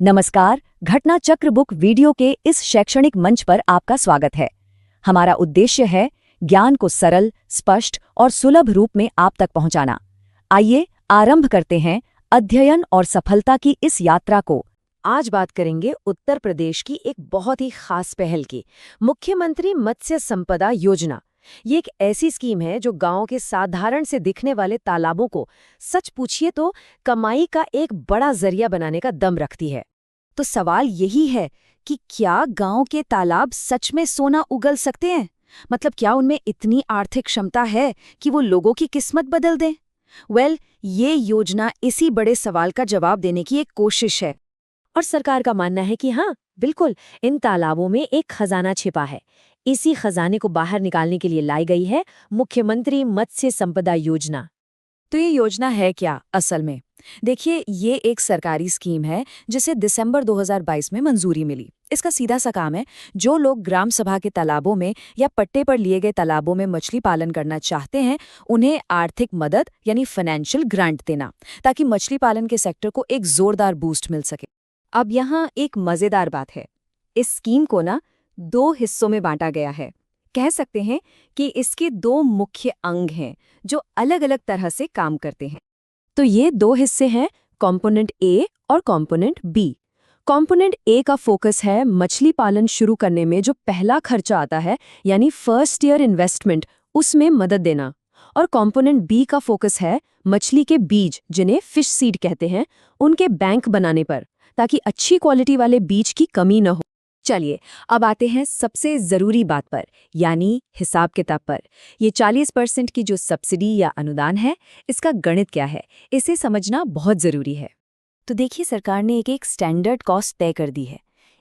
नमस्कार, घटना चक्र बुक वीडियो के इस शैक्षणिक मंच पर आपका स्वागत है। हमारा उद्देश्य है ज्ञान को सरल, स्पष्ट और सुलभ रूप में आप तक पहुंचाना। आइए आरंभ करते हैं अध्ययन और सफलता की इस यात्रा को। आज बात करेंगे उत्तर प्रदेश की एक बहुत ही खास पहल की, मुख्यमंत्री मत्स्य संपदा योजना। ये एक ऐसी स्कीम है जो गांव के साधारण से दिखने वाले तालाबों को सच पूछिए तो कमाई का एक बड़ा जरिया बनाने का दम रखती है। तो सवाल यही है कि क्या गांव के तालाब सच में सोना उगल सकते हैं? मतलब क्या उनमें इतनी आर्थिक क्षमता है कि वो लोगों की किस्मत बदल दें? ये योजना इसी बड़े सवाल का जवाब देने की एक कोशिश है। और सरकार का मानना है कि हाँ, बिल्कुल, इन तालाबों में एक खजाना छिपा है। इसी खजाने को बाहर निकालने के लिए लाई गई है मुख्यमंत्री मत्स्य संपदा योजना। तो ये योजना है क्या असल में? देखिए, ये एक सरकारी स्कीम है जिसे दिसंबर 2022 में मंजूरी मिली। इसका सीधा सा काम है, जो लोग ग्राम सभा के तालाबों में या पट्टे पर लिए गए तालाबों में मछली पालन करना चाहते हैं, उन्हें आर्थिक मदद यानी फाइनेंशियल ग्रांट देना, ताकि मछली पालन के सेक्टर को एक जोरदार बूस्ट मिल सके। अब यहाँ एक मजेदार बात है, इस स्कीम को ना 2 हिस्सों में बांटा गया है। कह सकते हैं कि इसके 2 मुख्य अंग हैं जो अलग अलग तरह से काम करते हैं। तो ये 2 हिस्से हैं, कॉम्पोनेंट ए और कॉम्पोनेंट बी। कॉम्पोनेंट ए का फोकस है मछली पालन शुरू करने में जो पहला खर्चा आता है, यानी फर्स्ट ईयर इन्वेस्टमेंट, उसमें मदद देना। और कॉम्पोनेंट बी का फोकस है मछली के बीज, जिन्हें फिश सीड कहते हैं, उनके बैंक बनाने पर, ताकि अच्छी क्वालिटी वाले बीज की कमी न हो। चलिए, अब आते हैं सबसे जरूरी बात पर, यानी हिसाब किताब पर। ये 40% की जो सब्सिडी या अनुदान है, इसका गणित क्या है, इसे समझना बहुत जरूरी है। तो देखिए, सरकार ने एक स्टैंडर्ड कॉस्ट तय कर दी है।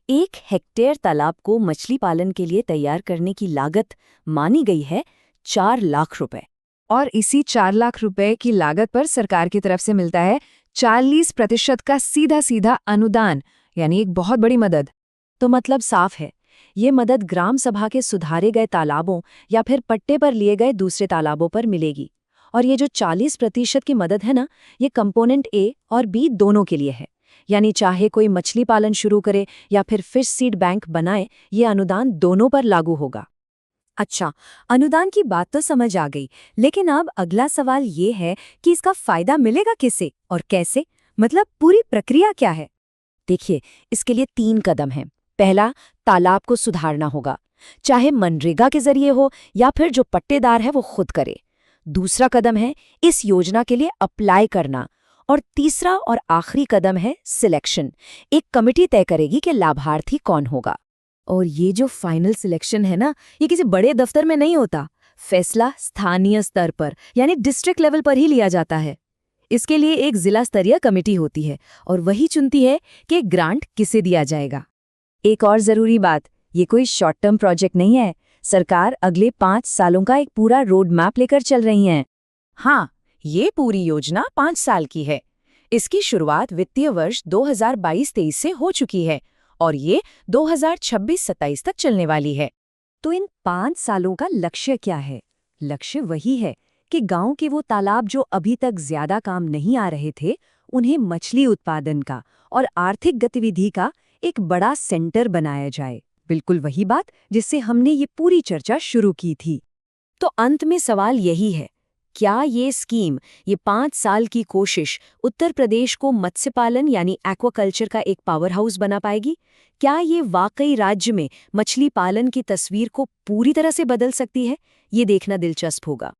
1 हेक्टेयर तालाब को मछली पालन के लिए तैयार करने की लागत मानी गई है 4 लाख रुपए। और इसी 4 लाख रुपए की लागत पर सरकार की तरफ से मिलता है 40% का सीधा सीधा अनुदान, यानी एक बहुत बड़ी मदद। तो मतलब साफ है, ये मदद ग्राम सभा के सुधारे गए तालाबों या फिर पट्टे पर लिए गए दूसरे तालाबों पर मिलेगी। और ये जो 40% की मदद है ना, ये कंपोनेंट ए और बी दोनों के लिए है। यानी चाहे कोई मछली पालन शुरू करे या फिर फिश सीड बैंक बनाए, ये अनुदान दोनों पर लागू होगा। अच्छा, अनुदान की बात तो समझ आ गई, लेकिन अब अगला सवाल ये है कि इसका फायदा मिलेगा किसे और कैसे? मतलब पूरी प्रक्रिया क्या है? देखिए, इसके लिए 3 कदम हैं। पहला, तालाब को सुधारना होगा, चाहे मनरेगा के जरिए हो या फिर जो पट्टेदार है वो खुद करे। दूसरा कदम है इस योजना के लिए अप्लाई करना। और तीसरा और आखिरी कदम है सिलेक्शन। एक कमिटी तय करेगी कि लाभार्थी कौन होगा। और ये जो फाइनल सिलेक्शन है ना, ये किसी बड़े दफ्तर में नहीं होता। फैसला स्थानीय स्तर पर, यानी डिस्ट्रिक्ट लेवल पर ही लिया जाता है। इसके लिए एक जिला स्तरीय कमेटी होती है और वही चुनती है कि ग्रांट किसे दिया जाएगा। एक और जरूरी बात, ये कोई शॉर्ट टर्म प्रोजेक्ट नहीं है। सरकार अगले 5 सालों का एक पूरा रोड मैप लेकर चल रही है। हाँ, ये पूरी योजना 5 साल की है। इसकी शुरुआत वित्तीय वर्ष 2022-23 से हो चुकी है और ये 2026-27 तक चलने वाली है। तो इन 5 सालों का लक्ष्य क्या है? लक्ष्य वही है कि गांव के वो तालाब जो अभी तक ज्यादा काम नहीं आ रहे थे, उन्हें मछली उत्पादन का और आर्थिक गतिविधि का एक बड़ा सेंटर बनाया जाए। बिल्कुल वही बात जिससे हमने ये पूरी चर्चा शुरू की थी। तो अंत में सवाल यही है, क्या ये स्कीम, ये 5 साल की कोशिश उत्तर प्रदेश को मत्स्य पालन यानी एक्वाकल्चर का एक पावर हाउस बना पाएगी? क्या ये वाकई राज्य में मछली पालन की तस्वीर को पूरी तरह से बदल सकती है? ये देखना दिलचस्प होगा।